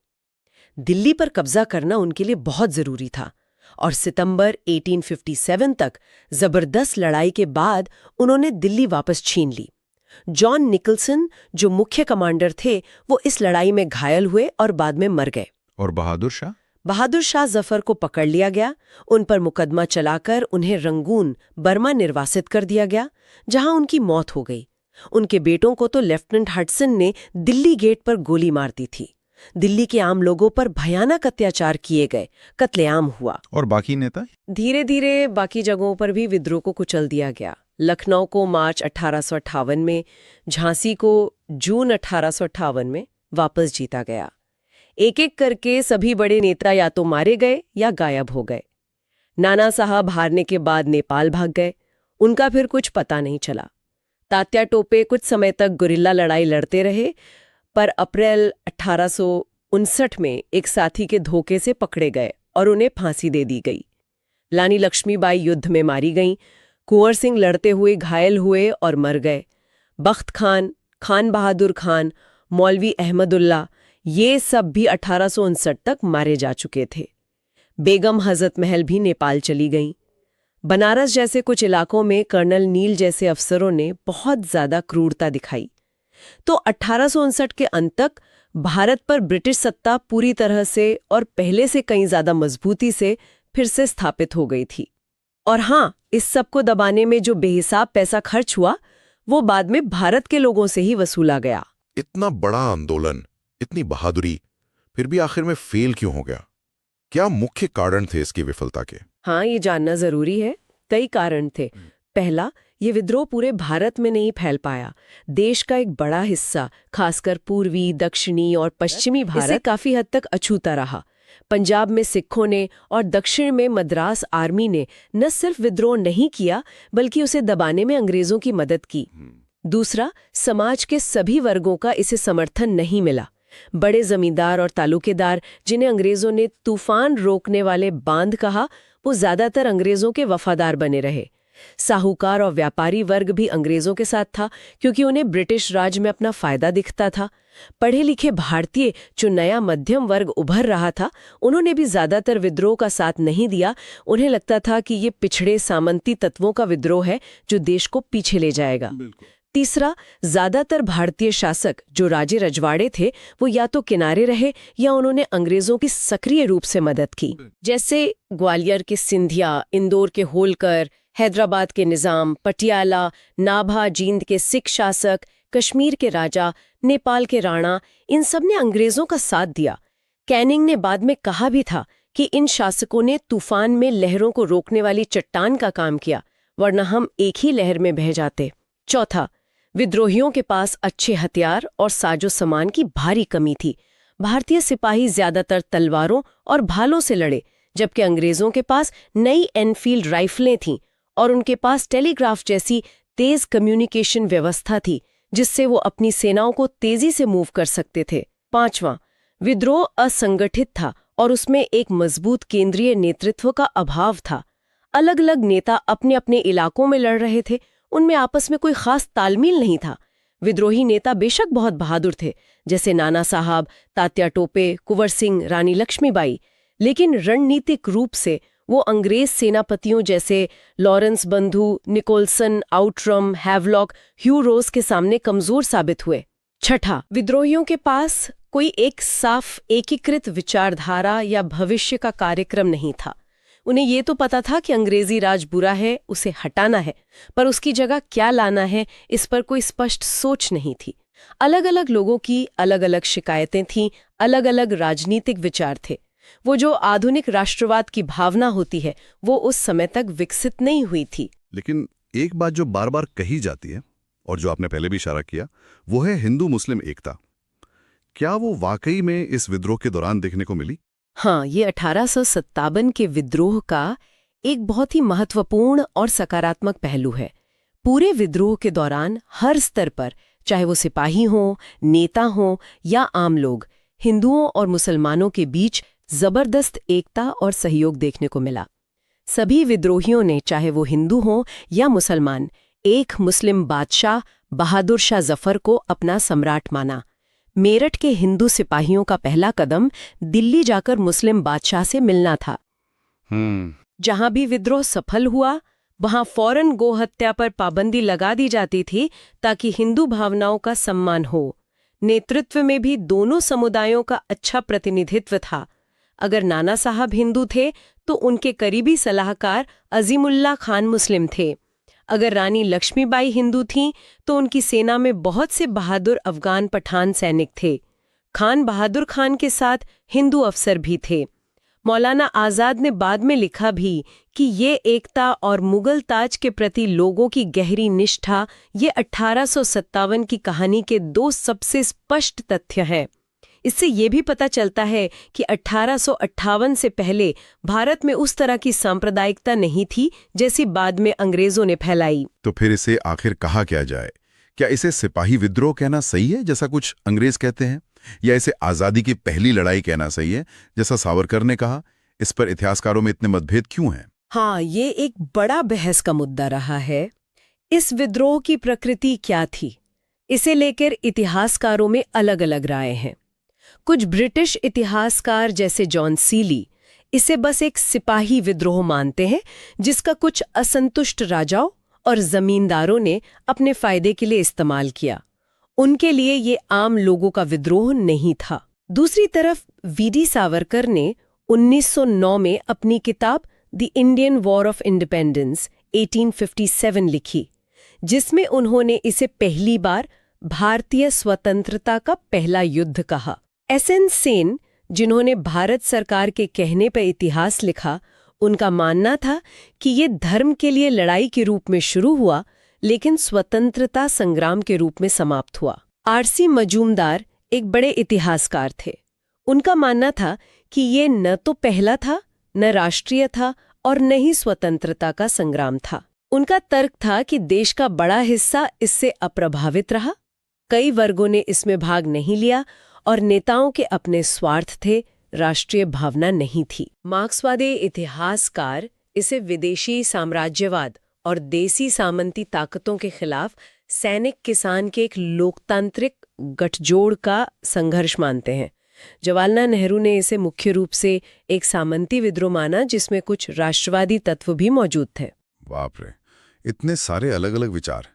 दिल्ली पर कब्जा करना उनके लिए बहुत जरूरी था और सितंबर 1857 तक जबरदस्त लड़ाई के बाद उन्होंने दिल्ली वापस छीन ली। जॉन निकलसन, जो मुख्य कमांडर थे, वो इस लड़ाई में घायल हुए और बाद में मर गए। और बहादुर शाह जफर को पकड़ लिया गया। उन पर मुकदमा चलाकर उन्हें रंगून, बर्मा निर्वासित कर दिया गया, जहां उनकी मौत हो गई। उनके बेटों को तो लेफ्टिनेंट हडसन ने दिल्ली गेट पर गोली मार दी थी। दिल्ली के आम लोगों पर भयानक अत्याचार किए गए, कत्लेआम हुआ। और बाकी नेता? धीरे धीरे बाकी जगहों पर भी विद्रोह को कुचल दिया गया। लखनऊ को मार्च 1858 में, झांसी को जून 1858 में वापस जीता गया। एक एक करके सभी बड़े नेता या तो मारे गए या गायब हो गए। नाना साहब हारने के बाद नेपाल भाग गए, उनका फिर कुछ पता नहीं चला। तात्या टोपे कुछ समय तक गुरिल्ला लड़ाई लड़ते रहे, पर अप्रैल 1859 में एक साथी के धोखे से पकड़े गए और उन्हें फांसी दे दी गई। रानी लक्ष्मीबाई युद्ध में मारी गईं, कुंवर सिंह लड़ते हुए घायल हुए और मर गए। बख्त खान, खान बहादुर खान, मौलवी अहमदुल्ला, ये सब भी 1859 तक मारे जा चुके थे। बेगम हजरत महल भी नेपाल चली गईं। बनारस जैसे कुछ इलाकों में कर्नल नील जैसे अफसरों ने बहुत ज्यादा क्रूरता दिखाई। तो 1859 के अंत तक भारत पर ब्रिटिश सत्ता पूरी तरह से और पहले से कहीं ज्यादा मजबूती से फिर से स्थापित हो गई थी। और हाँ, इस सब को दबाने में जो बेहिसाब पैसा खर्च हुआ, वो बाद में भारत के लोगों से ही वसूला गया। इतना बड़ा आंदोलन, इतनी बहादुरी, फिर भी आखिर में फेल क्यों हो गया? क्या मुख्य कारण थे इसकी विफलता के? हाँ, ये जानना जरूरी है। कई कारण थे। पहला, ये विद्रोह पूरे भारत में नहीं फैल पाया। देश का एक बड़ा हिस्सा, खासकर पूर्वी, दक्षिणी और पश्चिमी भारत, काफी हद तक अछूता रहा। पंजाब में सिखों ने और दक्षिण में मद्रास आर्मी ने न सिर्फ विद्रोह नहीं किया, बल्कि उसे दबाने में अंग्रेजों की मदद की। दूसरा, समाज के सभी वर्गों का इसे समर्थन नहीं मिला। बड़े जमींदार और तालुकेदार, जिन्हें अंग्रेजों ने तूफान रोकने वाले बांध कहा, वो ज्यादातर अंग्रेजों के वफादार बने रहे। साहूकार और व्यापारी वर्ग भी अंग्रेजों के साथ था, क्योंकि उन्हें ब्रिटिश राज में अपना फायदा दिखता था। पढ़े लिखे भारतीय, जो नया मध्यम वर्ग उभर रहा था, उन्होंने भी ज्यादातर विद्रोह का साथ नहीं दिया। उन्हें लगता था कि ये पिछड़े सामंती तत्वों का विद्रोह है जो देश को पीछे ले जाएगा। तीसरा, ज्यादातर भारतीय शासक जो राजे रजवाड़े थे, वो या तो किनारे रहे या उन्होंने अंग्रेजों की सक्रिय रूप से मदद की। जैसे ग्वालियर के सिंधिया, इंदौर के होलकर, हैदराबाद के निजाम, पटियाला, नाभा, जींद के सिख शासक, कश्मीर के राजा, नेपाल के राणा, इन सब ने अंग्रेजों का साथ दिया। कैनिंग ने बाद में कहा भी था कि इन शासकों ने तूफान में लहरों को रोकने वाली चट्टान का काम किया, वरना हम एक ही लहर में बह जाते। चौथा, विद्रोहियों के पास अच्छे हथियार और साजो सामान की भारी कमी थी। भारतीय सिपाही ज्यादातर तलवारों और भालों से लड़े, जबकि अंग्रेजों के पास नई एनफील्ड राइफलें थीं और उनके पास टेलीग्राफ जैसी तेज कम्युनिकेशन व्यवस्था थी, जिससे वो अपनी सेनाओं को तेजी से मूव कर सकते थे। पांचवां, विद्रोह असंगठित था और उसमें एक मजबूत केंद्रीय नेतृत्व का अभाव था। अलग अलग नेता अपने अपने इलाकों में लड़ रहे थे, उनमें आपस में कोई खास तालमेल नहीं था। विद्रोही नेता बेशक बहुत बहादुर थे, जैसे नाना साहब, तात्या टोपे, कुंवर सिंह, रानी लक्ष्मीबाई, लेकिन रणनीतिक रूप से वो अंग्रेज सेनापतियों जैसे लॉरेंस बंधु, निकोलसन, आउटरम, हैवलॉक, ह्यू रोज के सामने कमजोर साबित हुए। छठा, विद्रोहियों के पास कोई एक साफ एकीकृत विचारधारा या भविष्य का कार्यक्रम नहीं था। उन्हें ये तो पता था कि अंग्रेजी राज बुरा है, उसे हटाना है, पर उसकी जगह क्या लाना है, इस पर कोई स्पष्ट सोच नहीं थी। अलग अलग लोगों की अलग अलग शिकायतें थीं, अलग अलग राजनीतिक विचार थे। वो जो आधुनिक राष्ट्रवाद की भावना होती है, वो उस समय तक विकसित नहीं हुई थी। लेकिन एक बात जो बार बार कही जाती है और जो आपने पहले भी इशारा किया, वो है हिंदू मुस्लिम एकता। क्या वो वाकई में इस विद्रोह के दौरान देखने को मिली? हाँ, ये 1857 के विद्रोह का एक बहुत ही महत्वपूर्ण और सकारात्मक पहलू है। पूरे विद्रोह के दौरान हर स्तर पर, चाहे वो सिपाही हों, नेता हों या आम लोग, हिंदुओं और मुसलमानों के बीच जबरदस्त एकता और सहयोग देखने को मिला। सभी विद्रोहियों ने, चाहे वो हिंदू हों या मुसलमान, एक मुस्लिम बादशाह बहादुर शाह जफर को अपना सम्राट माना। मेरठ के हिंदू सिपाहियों का पहला कदम दिल्ली जाकर मुस्लिम बादशाह से मिलना था। जहां भी विद्रोह सफल हुआ, वहां फौरन गोहत्या पर पाबंदी लगा दी जाती थी, ताकि हिंदू भावनाओं का सम्मान हो। नेतृत्व में भी दोनों समुदायों का अच्छा प्रतिनिधित्व था। अगर नाना साहब हिंदू थे तो उनके करीबी सलाहकार अजीमुल्ला खान मुस्लिम थे। अगर रानी लक्ष्मीबाई हिंदू थीं तो उनकी सेना में बहुत से बहादुर अफगान पठान सैनिक थे। खान बहादुर खान के साथ हिंदू अफसर भी थे। मौलाना आज़ाद ने बाद में लिखा भी कि ये एकता और मुगल ताज के प्रति लोगों की गहरी निष्ठा, ये 1857 की कहानी के दो सबसे स्पष्ट तथ्य हैं। इससे ये भी पता चलता है कि 1858 से पहले भारत में उस तरह की सांप्रदायिकता नहीं थी जैसी बाद में अंग्रेजों ने फैलाई। तो फिर इसे आखिर कहा क्या जाए? क्या इसे सिपाही विद्रोह कहना सही है जैसा कुछ अंग्रेज कहते हैं, या इसे आजादी की पहली लड़ाई कहना सही है जैसा सावरकर ने कहा? इस पर इतिहासकारों में इतने मतभेद क्यों हैं? हाँ, ये एक बड़ा बहस का मुद्दा रहा है। इस विद्रोह की प्रकृति क्या थी, इसे लेकर इतिहासकारों में अलग अलग राय हैं। कुछ ब्रिटिश इतिहासकार जैसे जॉन सीली इसे बस एक सिपाही विद्रोह मानते हैं जिसका कुछ असंतुष्ट राजाओं और जमींदारों ने अपने फायदे के लिए इस्तेमाल किया। उनके लिए ये आम लोगों का विद्रोह नहीं था। दूसरी तरफ वीडी सावरकर ने 1909 में अपनी किताब the Indian war of independence 1857 लिखी, जिसमें उन्होंने इसे पहली बार भारतीय स्वतंत्रता का पहला युद्ध कहा। एसएन सेन, जिन्होंने भारत सरकार के कहने पर इतिहास लिखा, उनका मानना था कि ये धर्म के लिए लड़ाई के रूप में शुरू हुआ लेकिन स्वतंत्रता संग्राम के रूप में समाप्त हुआ। आरसी मजूमदार एक बड़े इतिहासकार थे। उनका मानना था कि ये न तो पहला था, न राष्ट्रीय था और न ही स्वतंत्रता का संग्राम था। उनका तर्क था कि देश का बड़ा हिस्सा इससे अप्रभावित रहा, कई वर्गों ने इसमें भाग नहीं लिया और नेताओं के अपने स्वार्थ थे, राष्ट्रीय भावना नहीं थी। मार्क्सवादी इतिहासकार इसे विदेशी साम्राज्यवाद और देसी सामंती ताकतों के खिलाफ सैनिक किसान के एक लोकतांत्रिक गठजोड़ का संघर्ष मानते हैं। जवाहरलाल नेहरू ने इसे मुख्य रूप से एक सामंती विद्रोह माना जिसमें कुछ राष्ट्रवादी तत्व भी मौजूद थे। बाप रे, इतने सारे अलग अलग विचार।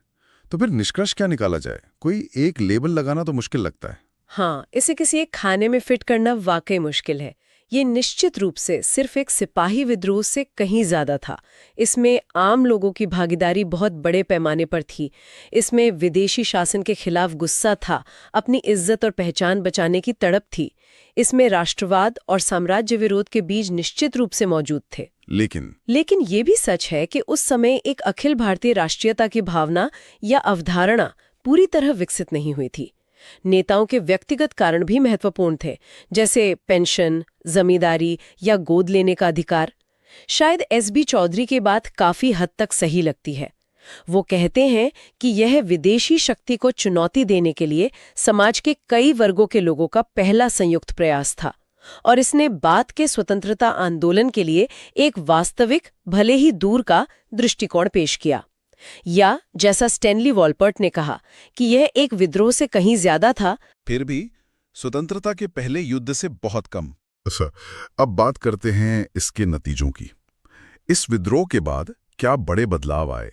तो फिर निष्कर्ष क्या निकाला जाए? कोई एक लेबल लगाना तो मुश्किल लगता है। हाँ, इसे किसी एक खाने में फिट करना वाकई मुश्किल है। ये निश्चित रूप से सिर्फ एक सिपाही विद्रोह से कहीं ज्यादा था। इसमें आम लोगों की भागीदारी बहुत बड़े पैमाने पर थी। इसमें विदेशी शासन के खिलाफ गुस्सा था, अपनी इज्जत और पहचान बचाने की तड़प थी। इसमें राष्ट्रवाद और साम्राज्य विरोध के बीज निश्चित रूप से मौजूद थे। लेकिन ये भी सच है कि उस समय एक अखिल भारतीय राष्ट्रीयता की भावना या अवधारणा पूरी तरह विकसित नहीं हुई थी। नेताओं के व्यक्तिगत कारण भी महत्वपूर्ण थे, जैसे पेंशन, जमींदारी या गोद लेने का अधिकार। शायद एसबी चौधरी की बात काफी हद तक सही लगती है। वो कहते हैं कि यह विदेशी शक्ति को चुनौती देने के लिए समाज के कई वर्गों के लोगों का पहला संयुक्त प्रयास था और इसने बाद के स्वतंत्रता आंदोलन के लिए एक वास्तविक, भले ही दूर का दृष्टिकोण पेश किया। या जैसा स्टैनली वॉलपर्ट ने कहा कि यह एक विद्रोह से कहीं ज्यादा था, फिर भी स्वतंत्रता के पहले युद्ध से बहुत कम। अच्छा, अब बात करते हैं इसके नतीजों की। इस विद्रोह के बाद क्या बड़े बदलाव आए?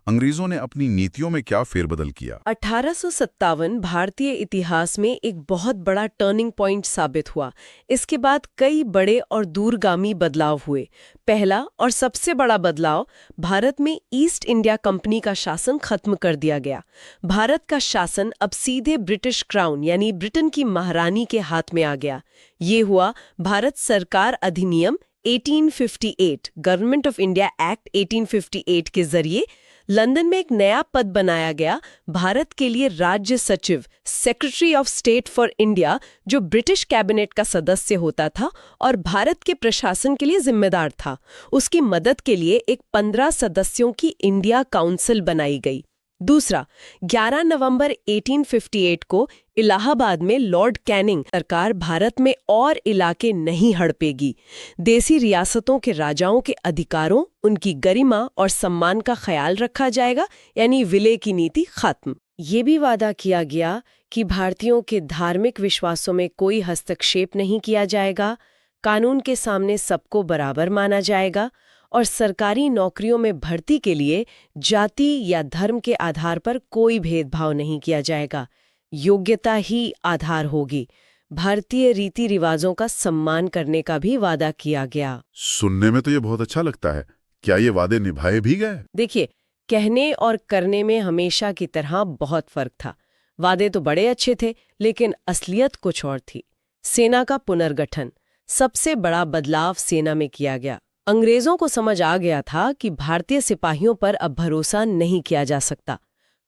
अंग्रेजों ने अपनी नीतियों में क्या फेरबदल किया? 1857 भारतीय इतिहास में एक बहुत बड़ा टर्निंग पॉइंट साबित हुआ। इसके बाद कई बड़े और दूरगामी बदलाव हुए। पहला और सबसे बड़ा बदलाव, भारत में ईस्ट इंडिया कंपनी का शासन खत्म कर दिया गया। भारत का शासन अब सीधे ब्रिटिश क्राउन यानी ब्रिटेन की महारानी के हाथ में आ गया। ये हुआ भारत सरकार अधिनियम 1858, गवर्नमेंट ऑफ इंडिया एक्ट 1858 के जरिए लंदन में एक नया पद बनाया गया, भारत के लिए राज्य सचिव, secretary of state for India, जो ब्रिटिश कैबिनेट का सदस्य होता था और भारत के प्रशासन के लिए जिम्मेदार था। उसकी मदद के लिए एक 15 सदस्यों की इंडिया काउंसिल बनाई गई। दूसरा, 11 नवंबर 1858 को इलाहाबाद में लॉर्ड कैनिंग सरकार भारत में और इलाके नहीं हड़पेगी। देसी रियासतों के राजाओं के अधिकारों, उनकी गरिमा और सम्मान का ख्याल रखा जाएगा, यानी विलय की नीति खत्म। ये भी वादा किया गया कि भारतीयों के धार्मिक विश्वासों में कोई हस्तक्षेप नहीं किया जाएगा, कानून के सामने सबको बराबर माना जाएगा और सरकारी नौकरियों में भर्ती के लिए जाति या धर्म के आधार पर कोई भेदभाव नहीं किया जाएगा, योग्यता ही आधार होगी। भारतीय रीति रिवाजों का सम्मान करने का भी वादा किया गया। सुनने में तो ये बहुत अच्छा लगता है। क्या ये वादे निभाए भी गए? देखिए, कहने और करने में हमेशा की तरह बहुत फर्क था। वादे तो बड़े अच्छे थे, लेकिन असलियत कुछ और थी। सेना का पुनर्गठन, सबसे बड़ा बदलाव सेना में किया गया। अंग्रेजों को समझ आ गया था कि भारतीय सिपाहियों पर अब भरोसा नहीं किया जा सकता,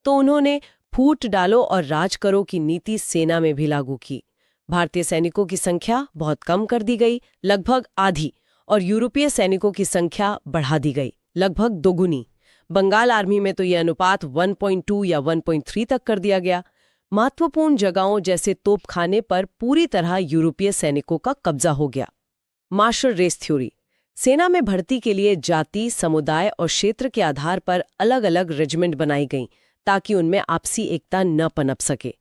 तो उन्होंने फूट डालो और राज करो की नीति सेना में भी लागू की। भारतीय सैनिकों की संख्या बहुत कम कर दी गई, लगभग आधी, और यूरोपीय सैनिकों की संख्या बढ़ा दी गई, लगभग दोगुनी। बंगाल आर्मी में तो यह अनुपात 1.2 या 1.3 तक कर दिया गया। महत्वपूर्ण जगहों जैसे तोपखाने पर पूरी तरह यूरोपीय सैनिकों का कब्जा हो गया। Martial race theory. सेना में भर्ती के लिए जाति, समुदाय और क्षेत्र के आधार पर अलग अलग रेजिमेंट बनाई गईं ताकि उनमें आपसी एकता न पनप सके।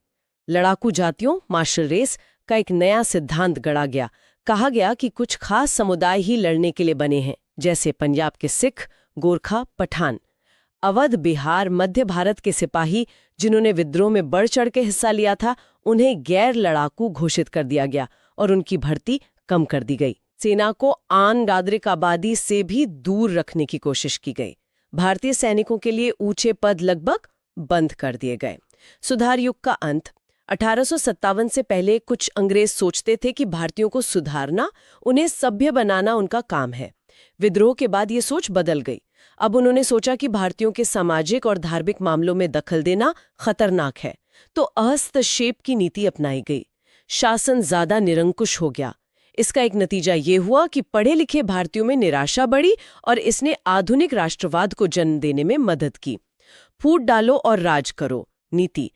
लड़ाकू जातियों, मार्शल रेस, का एक नया सिद्धांत गढ़ा गया। कहा गया कि कुछ खास समुदाय ही लड़ने के लिए बने हैं, जैसे पंजाब के सिख, गोरखा, पठान। अवध, बिहार, मध्य भारत के सिपाही जिन्होंने विद्रोह में बढ़ चढ़ के हिस्सा लिया था, उन्हें गैर लड़ाकू घोषित कर दिया गया और उनकी भर्ती कम कर दी गई। सेना को आन नागरिक आबादी से भी दूर रखने की कोशिश की गई। भारतीय सैनिकों के लिए ऊंचे पद लगभग बंद कर दिए गए। सुधार युग का अंत। 1857 से पहले कुछ अंग्रेज सोचते थे कि भारतीयों को सुधारना, उन्हें सभ्य बनाना उनका काम है। विद्रोह के बाद ये सोच बदल गई। अब उन्होंने सोचा कि भारतीयों के सामाजिक और धार्मिक मामलों में दखल देना खतरनाक है, तो हस्तक्षेप की नीति अपनाई गई। शासन ज्यादा निरंकुश हो गया। इसका एक नतीजा ये हुआ कि पढ़े लिखे भारतीयों में निराशा बढ़ी और इसने आधुनिक राष्ट्रवाद को जन्म देने में मदद की। फूट डालो और राज करो नीति।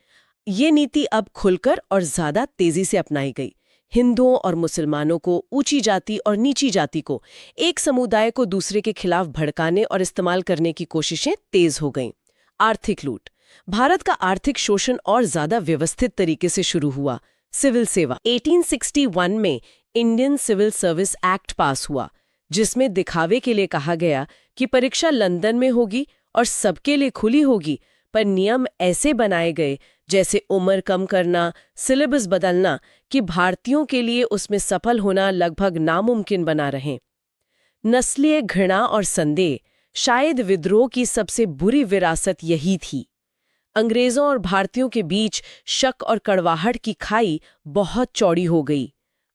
ये नीति अब खुलकर और ज्यादा तेजी से अपनाई गई। हिंदुओं और मुसलमानों को, ऊंची जाति और नीची जाति को, एक समुदाय को दूसरे के खिलाफ भड़काने और इस्तेमाल करने की कोशिशें तेज हो गईं। आर्थिक लूट। भारत का आर्थिक शोषण और ज्यादा व्यवस्थित तरीके से शुरू हुआ। सिविल सेवा। 1861 में Indian civil service act pass हुआ, जिसमें दिखावे के लिए कहा गया कि परीक्षा लंदन में होगी और सबके लिए खुली होगी, पर नियम ऐसे बनाए गए जैसे उम्र कम करना, सिलेबस बदलना, कि भारतीयों के लिए उसमें सफल होना लगभग नामुमकिन बना रहे। नस्लीय घृणा और संदेह। शायद विद्रोह की सबसे बुरी विरासत यही थी। अंग्रेजों और भारतीयों के बीच शक और कड़वाहट की खाई बहुत चौड़ी हो गई।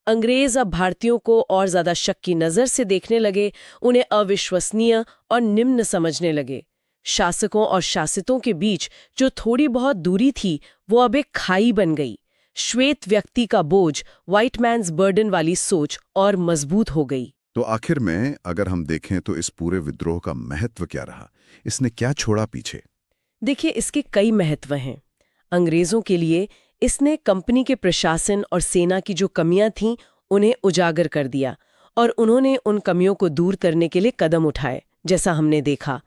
अंग्रेज अब भारतीयों को और ज्यादा शक की नजर से देखने लगे, उन्हें अविश्वसनीय और निम्न समझने लगे। शासकों और शासितों के बीच जो थोड़ी बहुत दूरी थी, वो अब एक खाई बन गई। श्वेत व्यक्ति का बोझ, व्हाइट मैन्स बर्डन वाली सोच और मजबूत हो गई। तो आखिर में अगर हम देखें तो इस पूरे विद्रोह का महत्व क्या रहा? इसने क्या छोड़ा पीछे? देखिए, इसके कई महत्व हैं। अंग्रेजों के लिए इसने कंपनी के प्रशासन और सेना की जो कमियां थीं, उन्हें उजागर कर दिया और उन्होंने उन कमियों को दूर करने के लिए कदम उठाए, जैसा हमने देखा।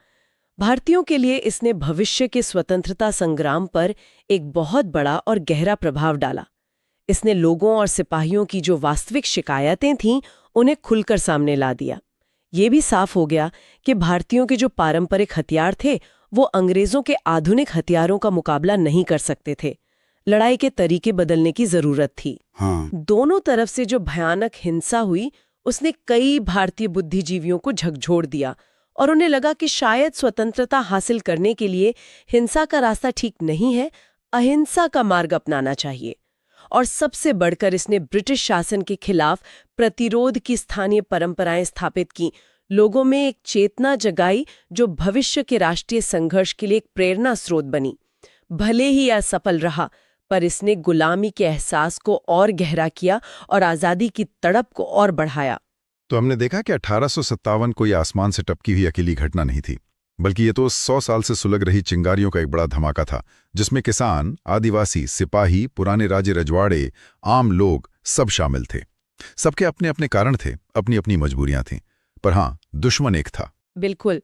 भारतीयों के लिए इसने भविष्य के स्वतंत्रता संग्राम पर एक बहुत बड़ा और गहरा प्रभाव डाला। इसने लोगों और सिपाहियों की जो वास्तविक शिकायतें थीं, उन्हें खुलकर सामने ला दिया। ये भी साफ हो गया कि भारतीयों के जो पारंपरिक हथियार थे, वो अंग्रेजों के आधुनिक हथियारों का मुकाबला नहीं कर सकते थे। लड़ाई के तरीके बदलने की जरूरत थी। दोनों तरफ से जो भयानक हिंसा हुई, उसने कई भारतीय बुद्धिजीवियों को झकझोर दिया और उन्हें लगा कि शायद स्वतंत्रता हासिल करने के लिए हिंसा का रास्ता ठीक नहीं है, अहिंसा का मार्ग अपनाना चाहिए। और सबसे बढ़कर इसने ब्रिटिश शासन के खिलाफ प्रतिरोध की स्थानीय परंपराएं स्थापित की, लोगों में एक चेतना जगाई जो भविष्य के राष्ट्रीय संघर्ष के लिए एक प्रेरणा स्रोत बनी। भले ही असफल रहा, पर इसने गुलामी के एहसास को और गहरा किया और आज़ादी की तड़प को और बढ़ाया। तो हमने देखा कि 1857 कोई आसमान से टपकी हुई अकेली घटना नहीं थी, बल्कि ये तो 100 साल से सुलग रही चिंगारियों का एक बड़ा धमाका था, जिसमें किसान, आदिवासी, सिपाही, पुराने राजे रजवाड़े, आम लोग सब शामिल थे। सबके अपने अपने कारण थे, अपनी अपनी मजबूरियां थीं, पर हाँ, दुश्मन एक था। बिल्कुल।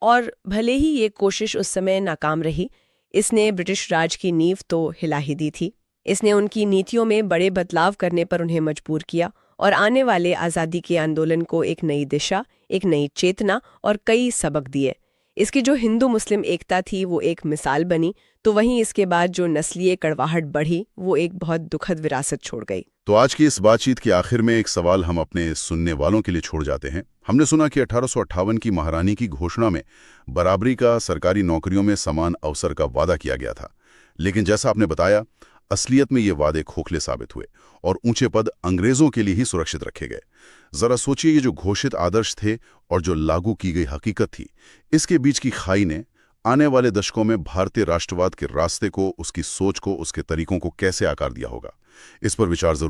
और भले ही ये कोशिश उस समय नाकाम रही, इसने ब्रिटिश राज की नींव तो हिला ही दी थी। इसने उनकी नीतियों में बड़े बदलाव करने पर उन्हें मजबूर किया और आने वाले आज़ादी के आंदोलन को एक नई दिशा, एक नई चेतना और कई सबक दिए। इसकी जो हिंदू मुस्लिम एकता थी, वो एक मिसाल बनी, तो वहीं इसके बाद जो नस्लीय कड़वाहट बढ़ी, वो एक बहुत दुखद विरासत छोड़ गई। तो आज की इस बातचीत के आखिर में एक सवाल हम अपने सुनने वालों के लिए छोड़ जाते हैं। हमने सुना कि 1858 की महारानी की घोषणा में बराबरी का, सरकारी नौकरियों में समान अवसर का वादा किया गया था, लेकिन जैसा आपने बताया, असलियत में ये वादे खोखले साबित हुए और ऊंचे पद अंग्रेजों के लिए ही सुरक्षित रखे गए। जरा सोचिए, ये जो घोषित आदर्श थे और जो लागू की गई हकीकत थी, इसके बीच की खाई ने आने वाले दशकों में भारतीय राष्ट्रवाद के रास्ते को, उसकी सोच को, उसके तरीकों को कैसे आकार दिया होगा। इस पर विचार जरूर